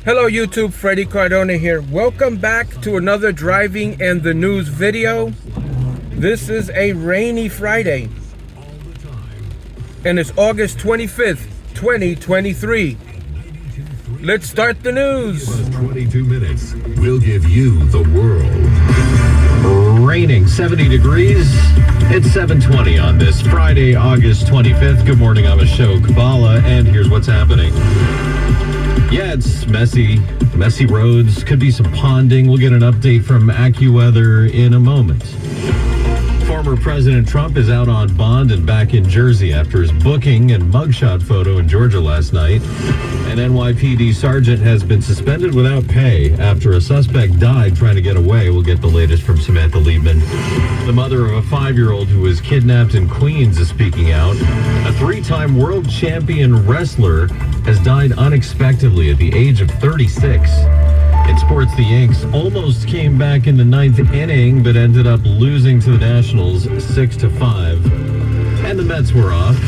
Hello YouTube, Freddie Cardona here. Welcome back to another Driving and the News video. This is a rainy Friday and it's August 25th, 2023. Let's start the news. 22 minutes. We'll give you the world. Raining 70 degrees. It's 7:20 on this Friday, August 25th. Good morning, I'm Ashok Kabbalah, and here's what's happening. Yeah, it's messy roads. Could be some ponding. We'll get an update from AccuWeather in a moment. Former President Trump is out on bond and back in Jersey after his booking and mugshot photo in Georgia last night. An NYPD sergeant has been suspended without pay after a suspect died trying to get away. We'll get the latest from Samantha Liebman. The mother of a 5-year-old who was kidnapped in Queens is speaking out. A 3-time world champion wrestler has died unexpectedly at the age of 36. In sports, the Yanks almost came back in the 9th inning, but ended up losing to the Nationals 6-5. And the Mets were off.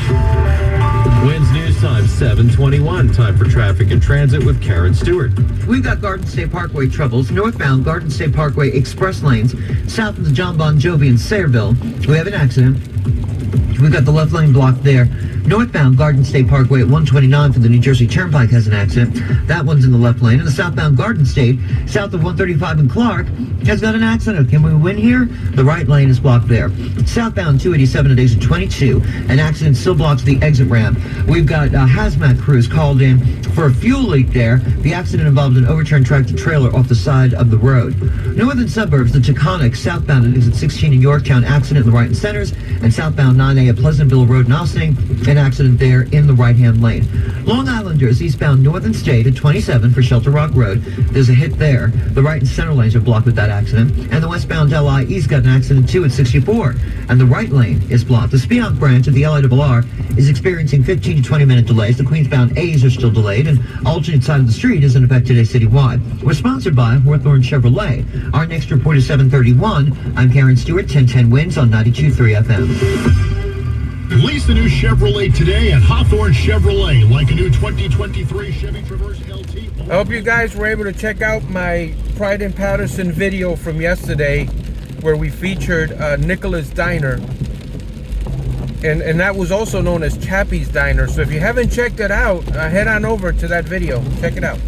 Wins News Time 7:21. Time for traffic and transit with Karen Stewart. We've got Garden State Parkway troubles. Northbound Garden State Parkway express lanes south of the John Bon Jovi in Sayreville. We have an accident. We've got the left lane blocked there. Northbound Garden State Parkway at 129 for the New Jersey Turnpike has an accident. That one's in the left lane. And the southbound Garden State, south of 135 in Clark, has got an accident. Can we win here? The right lane is blocked there. Southbound 287 at exit 22. An accident still blocks the exit ramp. We've got hazmat crews called in for a fuel leak there. The accident involved an overturned tractor trailer off the side of the road. Northern suburbs, the Taconic, southbound at exit 16 in Yorktown, accident in the right and centers. And southbound 9A at Pleasantville Road in Ossining, an accident there in the right-hand lane. Long Islanders, eastbound Northern State at 27 for Shelter Rock Road. There's a hit there. The right and center lanes are blocked with that accident. And the westbound LI East got an accident too at 64. And the right lane is blocked. The Speonk branch of the LIRR is experiencing 15 to 20 minute delays. The Queensbound A's are still delayed, and alternate side of the street is in effect today citywide. We're sponsored by Hawthorne Chevrolet. Our next report is 7:31. I'm Karen Stewart, 1010 Wins on 92.3 FM. Lease the new Chevrolet today at Hawthorne Chevrolet, like a new 2023 Chevy Traverse LT. I hope you guys were able to check out my Pride in Patterson video from yesterday where we featured Nicholas Diner. And that was also known as Chappie's Diner. So if you haven't checked it out, head on over to that video. Check it out.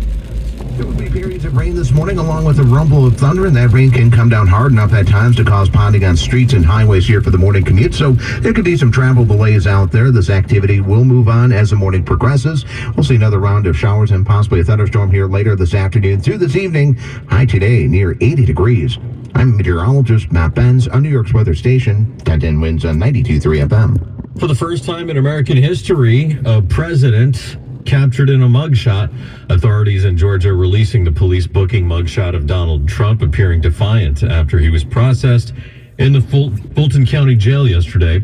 There will be periods of rain this morning along with a rumble of thunder, and that rain can come down hard enough at times to cause ponding on streets and highways here for the morning commute. So there could be some travel delays out there. This activity will move on as the morning progresses. We'll see another round of showers and possibly a thunderstorm here later this afternoon through this evening. High today near 80 degrees. I'm meteorologist Matt Benz on New York's weather station, 1010 Winds on 92.3 FM. For the first time in American history, a president captured in a mugshot. Authorities in Georgia releasing the police booking mugshot of Donald Trump, appearing defiant after he was processed in the Fulton County Jail yesterday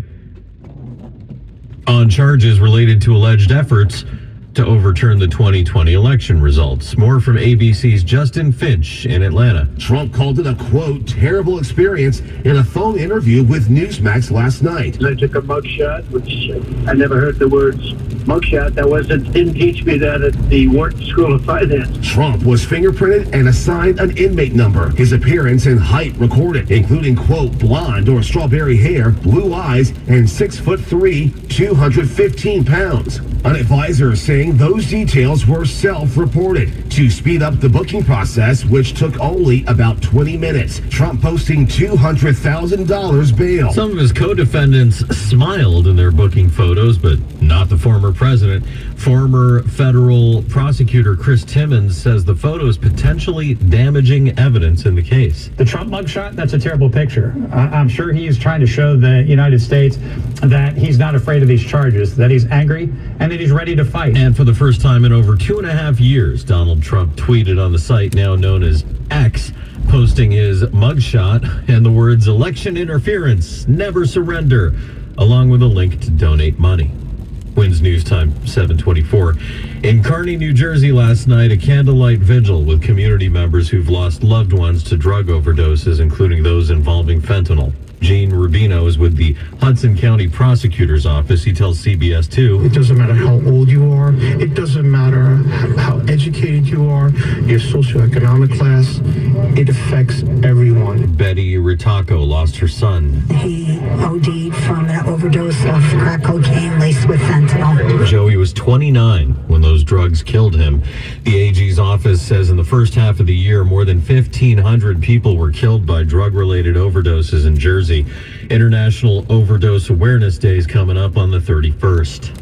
on charges related to alleged efforts to overturn the 2020 election results. More from ABC's Justin Finch in Atlanta. Trump called it a, quote, terrible experience in a phone interview with Newsmax last night. I took a mugshot, which I never heard the words mugshot. Didn't teach me that at the Wharton School of Finance. Trump was fingerprinted and assigned an inmate number. His appearance and height recorded, including, quote, blonde or strawberry hair, blue eyes, and 6'3", 215 pounds. An advisor saying those details were self-reported to speed up the booking process, which took only about 20 minutes. Trump posting $200,000 bail. Some of his co-defendants smiled in their booking photos, but not the former president. Former federal prosecutor Chris Timmons says the photo is potentially damaging evidence in the case. The Trump mugshot, that's a terrible picture. I'm sure he's trying to show the United States that he's not afraid of these charges, that he's angry, and that he's ready to fight. And for the first time in over 2.5 years, Donald Trump tweeted on the site now known as X, posting his mugshot and the words "election interference, never surrender," along with a link to donate money. Wins News Time 7:24. In Kearney, New Jersey last night, a candlelight vigil with community members who've lost loved ones to drug overdoses, including those involving fentanyl. Gene Rubino is with the Hudson County Prosecutor's Office. He tells CBS 2. It doesn't matter how old you are. It doesn't matter how you are, your socioeconomic class, it affects everyone. Betty Ritako lost her son. He OD'd from an overdose of crack cocaine laced with fentanyl. Joey was 29 when those drugs killed him. The AG's office says in the first half of the year, more than 1,500 people were killed by drug-related overdoses in Jersey. International Overdose Awareness Day is coming up on the 31st.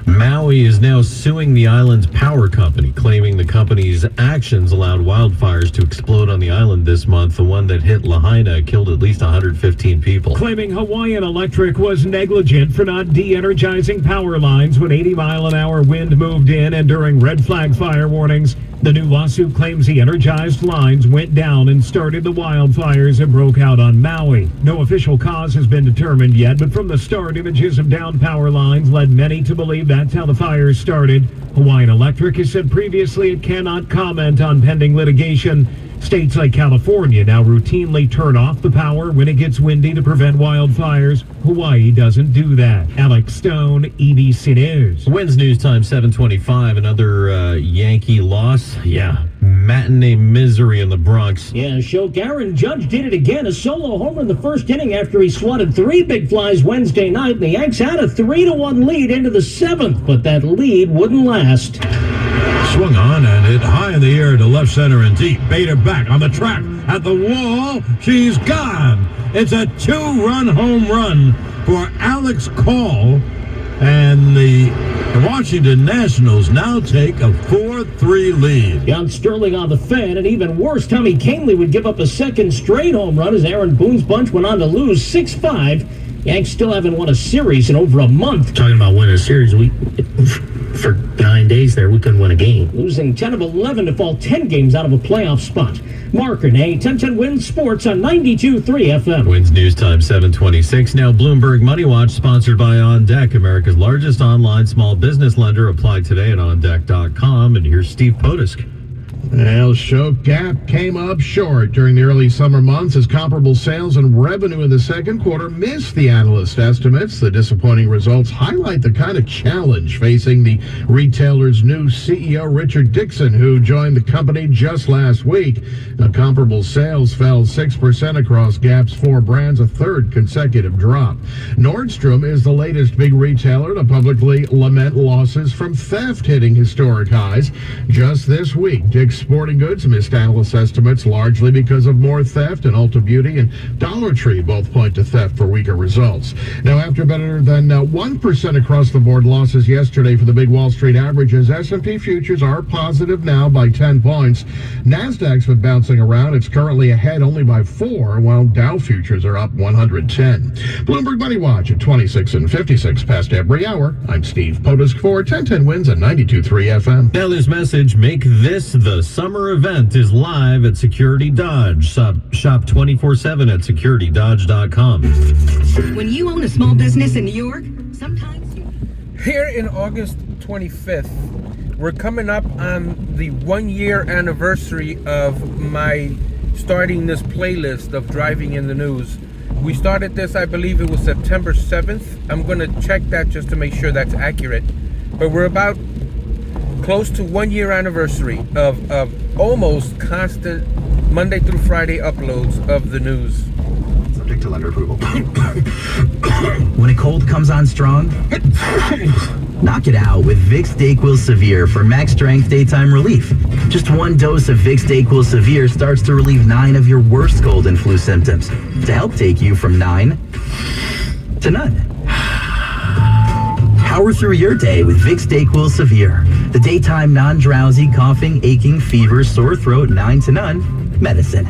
Maui is now suing the island's power company, claiming the company's actions allowed wildfires to explode on the island this month. The one that hit Lahaina killed at least 115 people. Claiming Hawaiian Electric was negligent for not de-energizing power lines when 80-mile-an-hour wind moved in and during red flag fire warnings. The new lawsuit claims the energized lines went down and started the wildfires that broke out on Maui. No official cause has been determined yet, but from the start, images of downed power lines led many to believe that's how the fires started. Hawaiian Electric has said previously it cannot comment on pending litigation. States like California now routinely turn off the power when it gets windy to prevent wildfires. Hawaii doesn't do that. Alex Stone, EBC News. Wins News Time 7:25. Another Yankee loss. Yeah. Matinee misery in the Bronx. Yeah, Shoke. Aaron Judge did it again. A solo homer in the first inning after he swatted 3 big flies Wednesday night. And the Yanks had a 3-1 lead into the 7th, but that lead wouldn't last. Swung on and hit high in the air to left center and deep. Bader back on the track at the wall. She's gone. It's a 2-run home run for Alex Call. And the Washington Nationals now take a 4-3 lead. John Sterling on the fan, and even worse, Tommy Kahnle would give up a second straight home run as Aaron Boone's bunch went on to lose 6-5. Yanks still haven't won a series in over a month. Talking about winning a series, for 9 days there, we couldn't win a game. Losing 10 of 11 to fall 10 games out of a playoff spot. Mark Renee, 1010 Wins Sports on 92.3 FM. Wins News Time 7:26. Now Bloomberg Money Watch, sponsored by On Deck, America's largest online small business lender. Apply today at OnDeck.com. And here's Steve Potisk. Well, Shoke Gap came up short during the early summer months as comparable sales and revenue in the second quarter missed the analyst estimates. The disappointing results highlight the kind of challenge facing the retailer's new CEO, Richard Dixon, who joined the company just last week. Now, comparable sales fell 6% across Gap's 4 brands, a third consecutive drop. Nordstrom is the latest big retailer to publicly lament losses from theft hitting historic highs. Just this week, Dick's Sporting Goods missed analyst estimates largely because of more theft, and Ulta Beauty and Dollar Tree both point to theft for weaker results. Now, after better than 1% across the board losses yesterday for the big Wall Street averages, S&P futures are positive now by 10 points. NASDAQ's been bouncing around. It's currently ahead only by 4, while Dow futures are up 110. Bloomberg Money Watch at 26 and 56 past every hour. I'm Steve Potisk for 1010 Wins at 92.3 FM. Now this message, make this the summer event, is live at Security Dodge. Shop 24/7 at securitydodge.com. When you own a small business in New York, sometimes you... Here in August 25th, we're coming up on the 1-year anniversary of my starting this playlist of Driving in the News. We started this, I believe it was September 7th. I'm going to check that just to make sure that's accurate. But we're about close to 1-year anniversary of almost constant Monday through Friday uploads of the news. Subject to lender approval. When a cold comes on strong, knock it out with Vicks DayQuil Severe for max strength daytime relief. Just 1 dose of Vicks DayQuil Severe starts to relieve 9 of your worst cold and flu symptoms to help take you from 9 to none. Power through your day with Vicks DayQuil Severe, the daytime non-drowsy, coughing, aching, fever, sore throat, 9 to none medicine.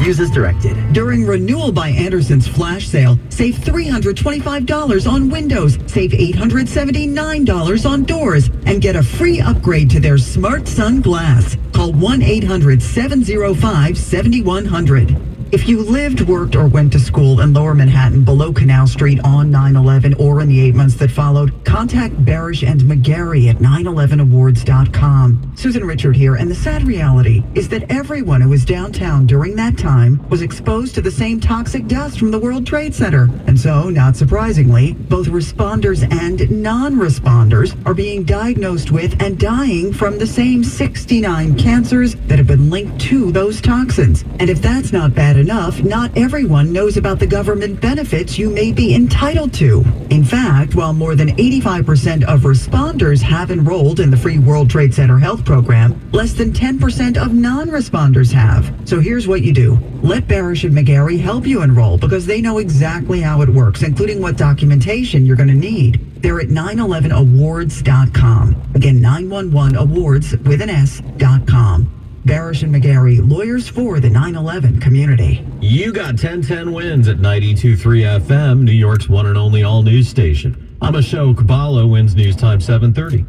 Use as directed. During Renewal by Anderson's flash sale, save $325 on windows, save $879 on doors, and get a free upgrade to their Smart Sun Glass. Call 1-800-705-7100. If you lived, worked, or went to school in Lower Manhattan below Canal Street on 9/11 or in the 8 months that followed, contact Barish and McGarry at 911awards.com. Susan Richard here, and the sad reality is that everyone who was downtown during that time was exposed to the same toxic dust from the World Trade Center. And so, not surprisingly, both responders and non-responders are being diagnosed with and dying from the same 69 cancers that have been linked to those toxins. And if that's not bad enough, not everyone knows about the government benefits you may be entitled to. In fact, while more than 85% of responders have enrolled in the free World Trade Center health program, less than 10% of non-responders have. So here's what you do. Let Barish and McGarry help you enroll because they know exactly how it works, including what documentation you're going to need. They're at 911awards.com. Again, 911awards with an S.com. Barish and McGarry, lawyers for the 9/11 community. You got 1010 wins at 92.3 FM, New York's one and only all-news station. I'm Ashok Kabbalah, wins news time 7:30.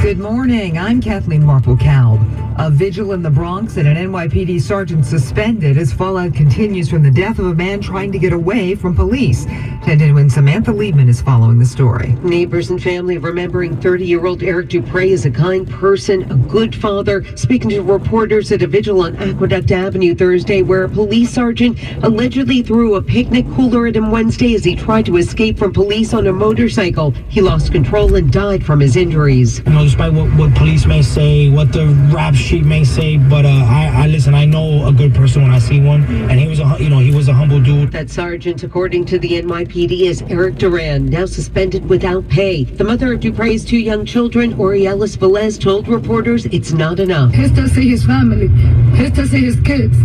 Good morning. I'm Kathleen Marple-Kalb. A vigil in the Bronx and an NYPD sergeant suspended as fallout continues from the death of a man trying to get away from police. 10 Win Samantha Liebman is following the story. Neighbors and family remembering 30-year-old Eric Dupre as a kind person, a good father, speaking to reporters at a vigil on Aqueduct Avenue Thursday where a police sergeant allegedly threw a picnic cooler at him Wednesday as he tried to escape from police on a motorcycle. He lost control and died from his injuries. You know, despite what police may say, what the rap sheet may say, but I listen. I know a good person when I see one, and he was a humble dude. That sergeant, according to the NYPD, is Eric Duran, now suspended without pay. The mother of Dupre's two young children, Orielis Velez, told reporters it's not enough. He still see his family. He still see his kids.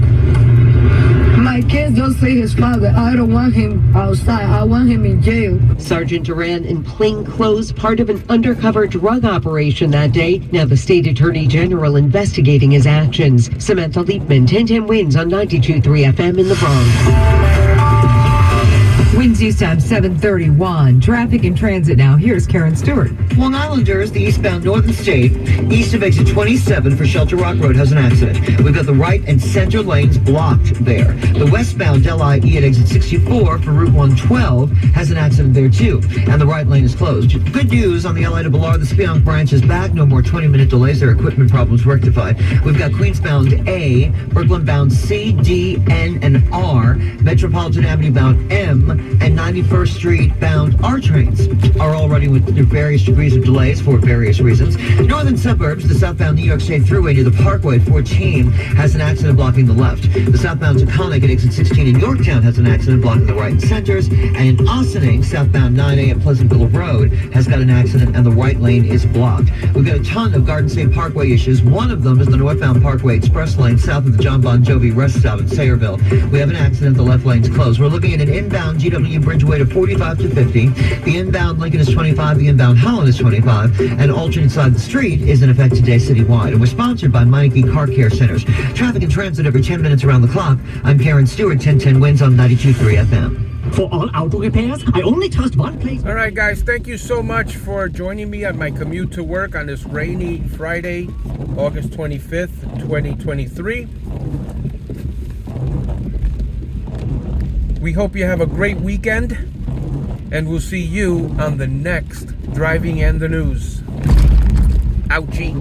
My kids don't see his father. I don't want him outside. I want him in jail. Sergeant Duran in plain clothes, part of an undercover drug operation that day. Now the state attorney general investigating his actions. Samantha Liebman, 1010 wins on 92.3 FM in the Bronx. Winds News Time 7:31. Traffic and transit now. Here's Karen Stewart. Long Islanders, the eastbound Northern State, east of exit 27 for Shelter Rock Road has an accident. We've got the right and center lanes blocked there. The westbound LIE at exit 64 for Route 112 has an accident there too, and the right lane is closed. Good news on the LI to Ballard, the Spionk branch is back. No more 20-minute delays. Their equipment problems rectified. We've got Queensbound A, Brooklyn bound C, D, N, and R, Metropolitan Avenue bound M, and 91st Street bound R trains are all running with various degrees of delays for various reasons. Northern suburbs, the southbound New York State Thruway near the Parkway 14 has an accident blocking the left. The southbound Taconic at exit 16 in Yorktown has an accident blocking the right and centers. And in Ossining, southbound 9A at Pleasantville Road has got an accident and the right lane is blocked. We've got a ton of Garden State Parkway issues. One of them is the northbound Parkway Express lane south of the John Bon Jovi rest stop at Sayreville. We have an accident. The left lane's closed. We're looking at an inbound GW Bridgeway to 45 to 50. The inbound Lincoln is 25. The inbound Holland is 25. And alternate side of the street is in effect today citywide. And we're sponsored by Meineke Car Care Centers. Traffic and transit every 10 minutes around the clock. I'm Karen Stewart, 1010 wins on 92.3 FM. For all auto repairs, I only trust one place. All right, guys, thank you so much for joining me on my commute to work on this rainy Friday, August 25th, 2023. We hope you have a great weekend, and we'll see you on the next Driving and the News. Ouchie.